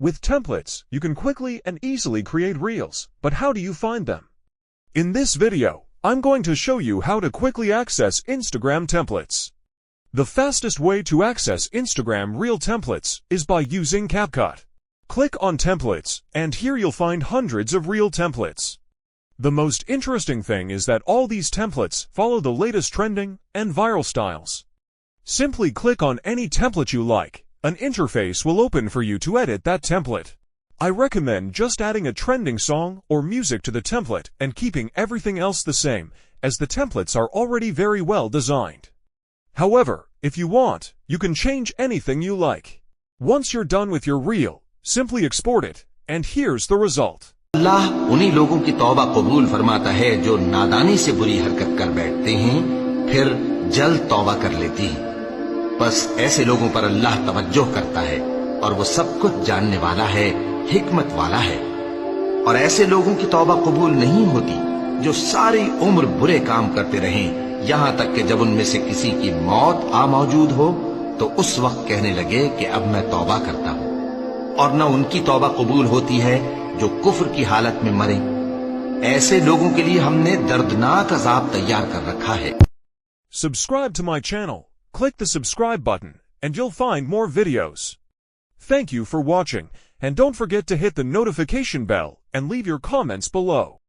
With templates, you can quickly and easily create reels, but how do you find them? In this video, I'm going to show you how to quickly access Instagram templates. The fastest way to access Instagram Reel templates is by using CapCut. Click on Templates, and here you'll find hundreds of Reel templates. The most interesting thing is that all these templates follow the latest trending and viral styles. Simply click on any template you like. An interface will open for you to edit that template. I recommend just adding a trending song or music to the template and keeping everything else the same, as the templates are already very well designed. However, if you want, you can change anything you like. Once you're done with your reel, simply export it, and here's the result. अल्लाह उन्हीं लोगों की तौबा कबूल फरमाता है जो नादानी से बुरी हरकत कर बैठते हैं, फिर जल्द तौबा कर लेती हैं। बस ऐसे लोगों पर अल्लाह तवज्जो करता है और वो सब कुछ जानने वाला है, हिकमत वाला है। और ऐसे लोगों की तौबा कबूल नहीं होती जो सारी उम्र बुरे काम करते रहें, यहाँ तक कि जब उनमें से किसी की मौत आ मौजूद हो तो उस वक्त कहने लगे कि अब मैं तौबा करता हूँ। और न उनकी तौबा कबूल होती है जो कुफ्र की हालत में मरे। ऐसे लोगों के लिए हमने दर्दनाक अजाब तैयार कर रखा है। Subscribe to my channel. Click the subscribe button, and you'll find more videos. Thank you for watching, and don't forget to hit the notification bell and leave your comments below.